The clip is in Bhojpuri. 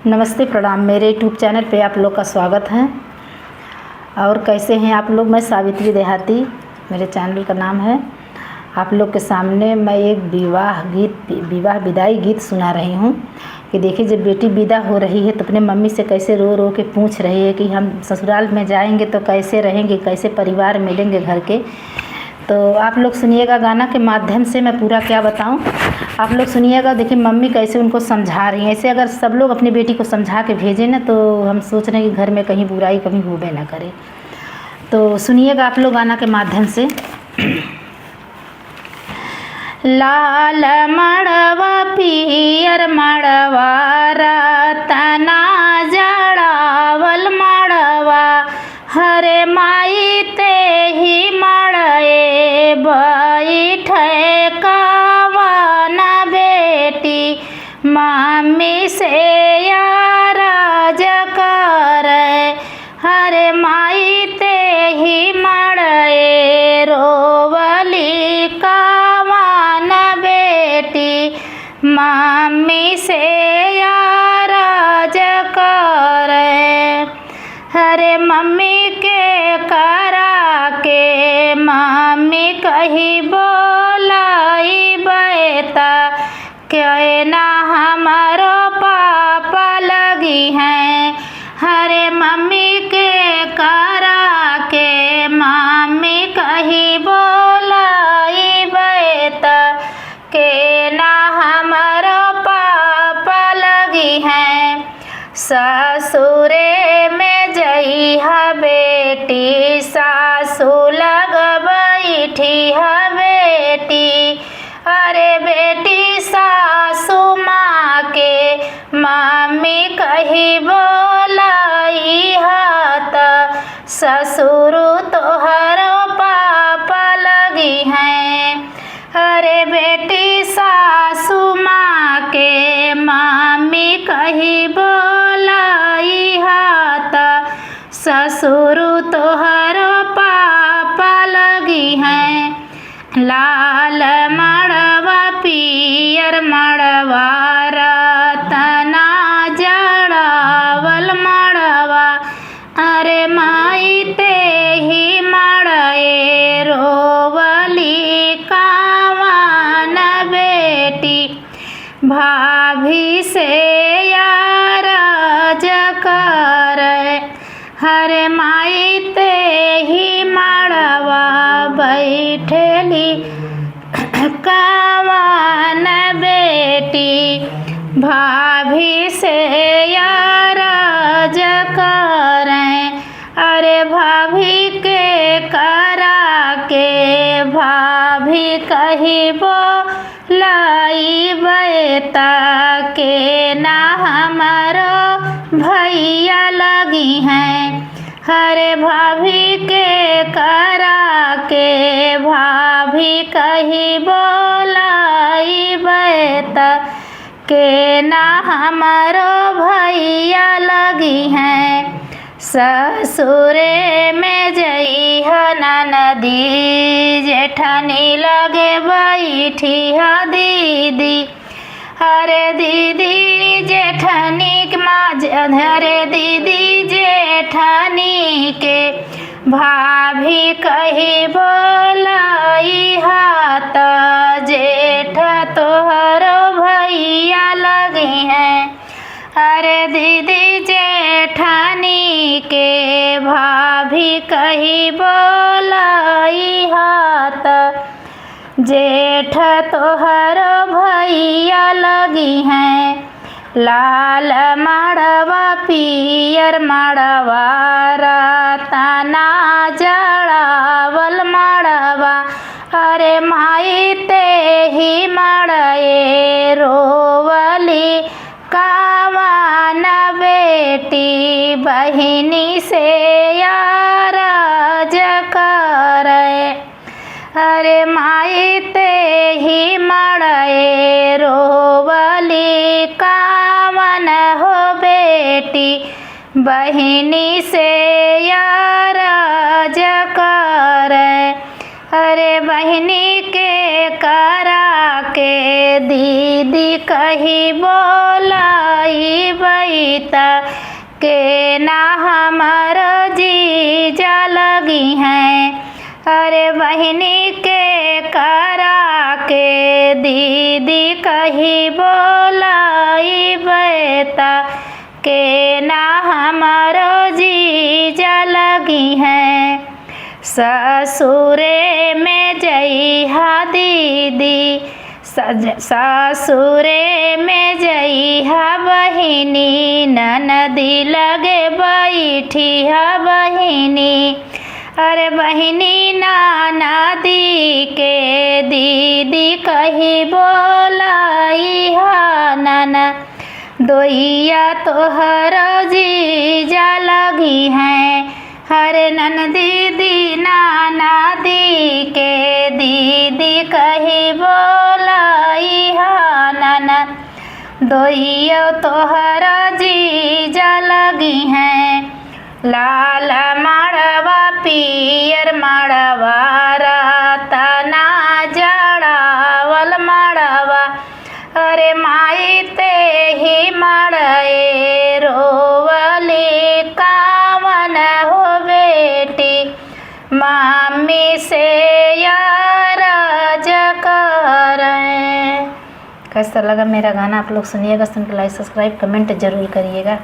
नमस्ते प्रणाम। मेरे यूट्यूब चैनल पे आप लोग का स्वागत है। और कैसे हैं आप लोग? मैं सावित्री देहाती, मेरे चैनल का नाम है। आप लोग के सामने मैं एक विवाह विदाई गीत सुना रही हूँ कि देखिए, जब बेटी विदा हो रही है तो अपने मम्मी से कैसे रो रो के पूछ रही है कि हम ससुराल में जाएंगे तो कैसे रहेंगे, कैसे परिवार मिलेंगे घर के। तो आप लोग सुनिएगा, गाना के माध्यम से मैं पूरा क्या बताऊं, आप लोग सुनिएगा। देखिए मम्मी कैसे उनको समझा रही हैं। ऐसे अगर सब लोग अपनी बेटी को समझा के भेजें ना, तो हम सोच रहे हैं कि घर में कहीं बुराई कभी होबे ना करे। तो सुनिएगा आप लोग गाना के माध्यम से। लाल मड़वा पियर मड़वा रतना जड़ावल मड़वा, हरे माई ते ही मड़े बैठे कावाना बेटी, मम्मी से याराज करे, हरे माई ते ही मड़े रोवली कावाना बेटी, मम्मी से याराज करे। हरे मम्मी के करा के मम्मी कही बोलाई बेटा, के ना हमारो पापा लगी हैं। हरे मम्मी के करा के मम्मी कही बोलाई बेटा, के ना हमारो पापा लगी हैं। ससुरे में जई है बेटी, सासू लग बैठी है बेटी, अरे बेटी सासू माँ के मम्मी कही बोलाई हाथ, ससुर तोहरो पापा लगी हैं। अरे बेटी सासू माँ के मम्मी कही बोलाई हाथ, ससुर तोहरो पापा लगी हैं। लाल मड़वा पियर मड़वा रतना जड़ावल मड़वा, अरे माई ते ही मड़े रोवली कावान बेटी, भाभी से याराज करे, हरे माई ते ही मड़वा बैठेली कावान बेटी, भाभी से याराज करें। अरे भाभी के करा के भाभी कही बोलाई बेटा, के ना हमारो भैया लगी हैं। हरे भाभी के करा के भाभी कही बोलाई बेटा, के ना हमारो भैया लगी हैं। ससुरे में जई है ननदी, जेठानी लगे बैठी है दीदी, हरे दीदी जेठानी के माँ, हरे दीदी जेठानी के भाभी कही बोलाई हाथ, जेठ तोहरो भैया लगी हैं। अरे दीदी जेठानी के भाभी कही बोलाई हाथ, जेठ तोहरो भैया लगी हैं। लाल मड़वा पियर मड़वा रतना जड़ावल मड़वा, अरे माई ते ही मड़े रोवली कावान बेटी, बहिनी से याराज करे, अरे माई ते ही मड़े रोवली कावन हो बेटी, बहिनी से याराज करे। अरे बहिनी के करा के दीदी कही बोलाई बोलाई बैता के ना हमारो जीजा लगी हैं। अरे बहिनी के करा के दीदी कही बोलाई बैता के ना हमारो जीजा लगी हैं। ससुरे में जइहा दीदी ससुरे में जइहा बहिनी ननदी लगे बैठी हा बहिनी। अरे बहिनी ननदी के दीदी कही बोलाई हा नाना दोइया तोहरो जीजा लगी हैं। हरे ननदी ननदी के दीदी कही बोलाई हा नाना दोइया तोहरो जीजा लगी हैं। लाल मड़वा पियर मड़वा रतना जड़ावल मड़वा। अरे माई ते ही मड़े रोवली कावन हो बेटी मम्मी से यार करें। कैसा लगा मेरा गाना आप लोग सुनिएगा, सुन के लाइक सब्सक्राइब कमेंट जरूर करिएगा।